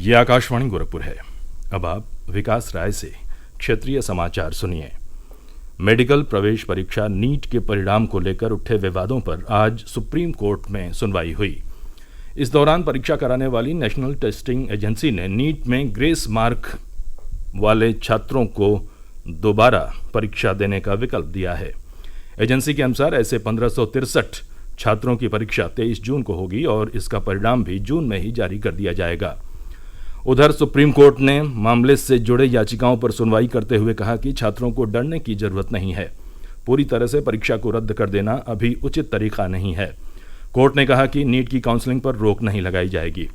ये आकाशवाणी गोरखपुर है। अब आप विकास राय से क्षेत्रीय समाचार सुनिए। मेडिकल प्रवेश परीक्षा नीट के परिणाम को लेकर उठे विवादों पर आज सुप्रीम कोर्ट में सुनवाई हुई। इस दौरान परीक्षा कराने वाली नेशनल टेस्टिंग एजेंसी ने नीट में ग्रेस मार्क वाले छात्रों को दोबारा परीक्षा देने का विकल्प दिया है। एजेंसी के अनुसार ऐसे 1563 छात्रों की परीक्षा 23 जून को होगी और इसका परिणाम भी जून में ही जारी कर दिया जाएगा। उधर सुप्रीम कोर्ट ने मामले से जुड़े याचिकाओं पर सुनवाई करते हुए कहा कि छात्रों को डरने की जरूरत नहीं है। पूरी तरह से परीक्षा को रद्द कर देना अभी उचित तरीका नहीं है। कोर्ट ने कहा कि नीट की काउंसलिंग पर रोक नहीं लगाई जाएगी।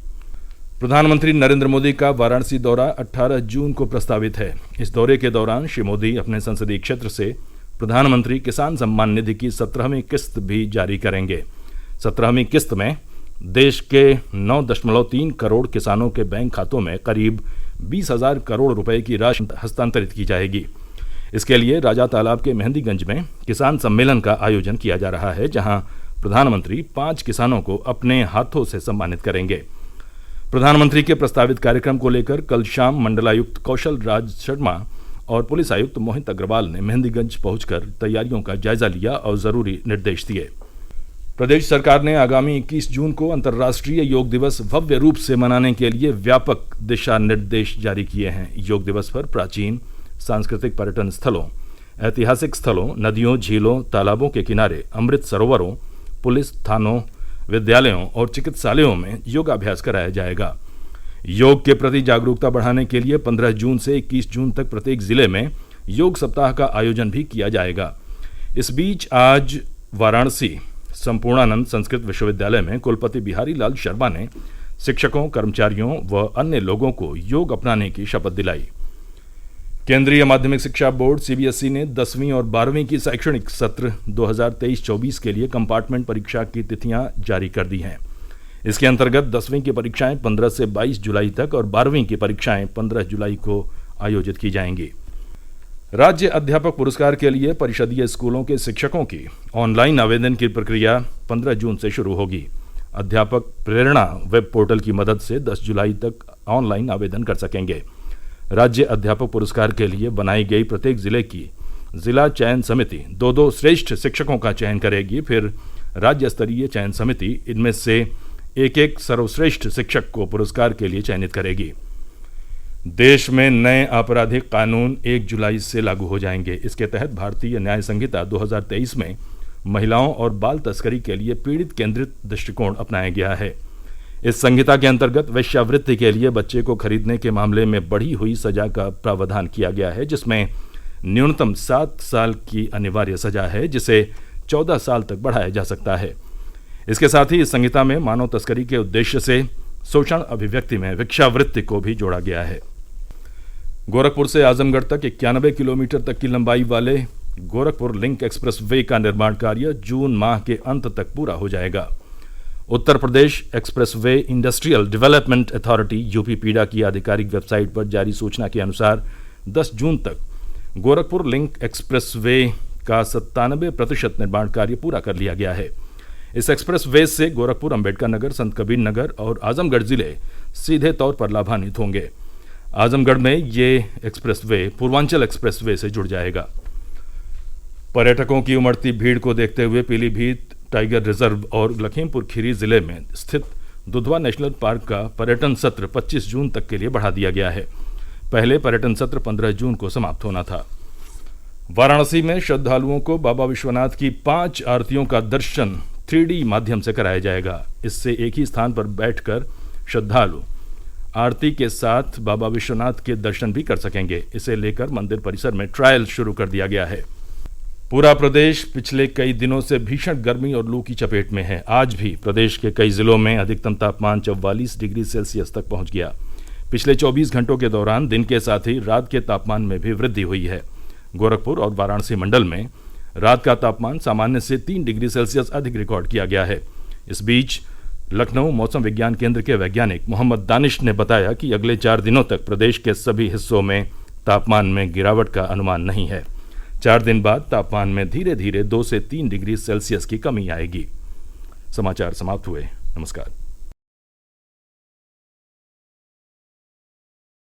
प्रधानमंत्री नरेंद्र मोदी का वाराणसी दौरा 18 जून को प्रस्तावित है। इस दौरे के दौरान श्री मोदी अपने संसदीय क्षेत्र से प्रधानमंत्री किसान सम्मान निधि की 17वीं किस्त भी जारी करेंगे। 17वीं किस्त में देश के 9.3 करोड़ किसानों के बैंक खातों में करीब 20,000 करोड़ रुपए की राशि हस्तांतरित की जाएगी। इसके लिए राजा तालाब के मेहंदीगंज में किसान सम्मेलन का आयोजन किया जा रहा है, जहां प्रधानमंत्री 5 किसानों को अपने हाथों से सम्मानित करेंगे। प्रधानमंत्री के प्रस्तावित कार्यक्रम को लेकर कल शाम मंडलायुक्त कौशल राज शर्मा और पुलिस आयुक्त मोहित अग्रवाल ने मेहंदीगंज पहुंचकर तैयारियों का जायजा लिया और जरूरी निर्देश दिए। प्रदेश सरकार ने आगामी 21 जून को अंतर्राष्ट्रीय योग दिवस भव्य रूप से मनाने के लिए व्यापक दिशा निर्देश जारी किए हैं। योग दिवस पर प्राचीन सांस्कृतिक पर्यटन स्थलों, ऐतिहासिक स्थलों, नदियों, झीलों, तालाबों के किनारे, अमृत सरोवरों, पुलिस थानों, विद्यालयों और चिकित्सालयों में योगाभ्यास कराया जाएगा। योग के प्रति जागरूकता बढ़ाने के लिए 15 जून से 21 जून तक प्रत्येक जिले में योग सप्ताह का आयोजन भी किया जाएगा। इस बीच आज वाराणसी संपूर्णानंद संस्कृत विश्वविद्यालय में कुलपति बिहारी लाल शर्मा ने शिक्षकों, कर्मचारियों व अन्य लोगों को योग अपनाने की शपथ दिलाई। केंद्रीय माध्यमिक शिक्षा बोर्ड सीबीएसई ने 10वीं और 12वीं की शैक्षणिक सत्र 2023-24 के लिए कंपार्टमेंट परीक्षा की तिथियां जारी कर दी हैं। इसके अंतर्गत 10वीं की परीक्षाएं 15 से 22 जुलाई तक और 12वीं की परीक्षाएं 15 जुलाई को आयोजित की जाएंगी। राज्य अध्यापक पुरस्कार के लिए परिषदीय स्कूलों के शिक्षकों की ऑनलाइन आवेदन की प्रक्रिया 15 जून से शुरू होगी। अध्यापक प्रेरणा वेब पोर्टल की मदद से 10 जुलाई तक ऑनलाइन आवेदन कर सकेंगे। राज्य अध्यापक पुरस्कार के लिए बनाई गई प्रत्येक जिले की जिला चयन समिति 2 श्रेष्ठ शिक्षकों का चयन करेगी। फिर राज्य स्तरीय चयन समिति इनमें से एक सर्वश्रेष्ठ शिक्षक को पुरस्कार के लिए चयनित करेगी। देश में नए आपराधिक कानून 1 जुलाई से लागू हो जाएंगे। इसके तहत भारतीय न्याय संहिता 2023 में महिलाओं और बाल तस्करी के लिए पीड़ित केंद्रित दृष्टिकोण अपनाया गया है। इस संहिता के अंतर्गत वेश्यावृत्ति के लिए बच्चे को खरीदने के मामले में बढ़ी हुई सजा का प्रावधान किया गया है, जिसमें न्यूनतम 7 साल की अनिवार्य सजा है, जिसे 14 साल तक बढ़ाया जा सकता है। इसके साथ ही इस संहिता में मानव तस्करी के उद्देश्य से शोषण अभिव्यक्ति में भिक्षावृत्ति को भी जोड़ा गया है। गोरखपुर से आजमगढ़ तक 91 किलोमीटर तक की लंबाई वाले गोरखपुर लिंक एक्सप्रेस वे का निर्माण कार्य जून माह के अंत तक पूरा हो जाएगा। Uttar Pradesh expressway industrial development authority UPEIDA की आधिकारिक वेबसाइट पर जारी सूचना के अनुसार 10 जून तक गोरखपुर लिंक एक्सप्रेस वे का 97% निर्माण कार्य पूरा कर लिया गया है। इस एक्सप्रेस वे से गोरखपुर, अंबेडकर नगर, संत कबीर नगर और आजमगढ़ जिले सीधे तौर पर लाभान्वित होंगे। आजमगढ़ में ये express way Purvanchal express way से जुड़ जाएगा। पर्यटकों की उमड़ती भीड़ को देखते हुए पीलीभीत टाइगर रिजर्व और लखीमपुर खीरी जिले में स्थित दुधवा नेशनल पार्क का पर्यटन सत्र 25 जून तक के लिए बढ़ा दिया गया है। पहले पर्यटन सत्र 15 जून को समाप्त होना था। वाराणसी में श्रद्धालुओं को बाबा विश्वनाथ की 5 आरतियों का दर्शन 3D माध्यम से कराया जाएगा। इससे एक ही स्थान पर बैठकर श्रद्धालु आरती के साथ बाबा विश्वनाथ के दर्शन भी कर सकेंगे। इसे लेकर मंदिर परिसर में ट्रायल शुरू कर दिया गया है। पूरा प्रदेश पिछले कई दिनों से भीषण गर्मी और लू की चपेट में है। आज भी प्रदेश के कई जिलों में अधिकतम तापमान 44 डिग्री सेल्सियस तक पहुंच गया। पिछले 24 घंटों के दौरान दिन के साथ ही रात के तापमान में भी वृद्धि हुई है। गोरखपुर और वाराणसी मंडल में रात का तापमान सामान्य से 3 डिग्री सेल्सियस अधिक रिकॉर्ड किया गया है। इस बीच लखनऊ मौसम विज्ञान केंद्र के वैज्ञानिक मोहम्मद दानिश ने बताया कि अगले 4 दिनों तक प्रदेश के सभी हिस्सों में तापमान में गिरावट का अनुमान नहीं है। 4 दिन बाद तापमान में धीरे धीरे 2 से 3 डिग्री सेल्सियस की कमी आएगी। समाचार समाप्त हुए। नमस्कार।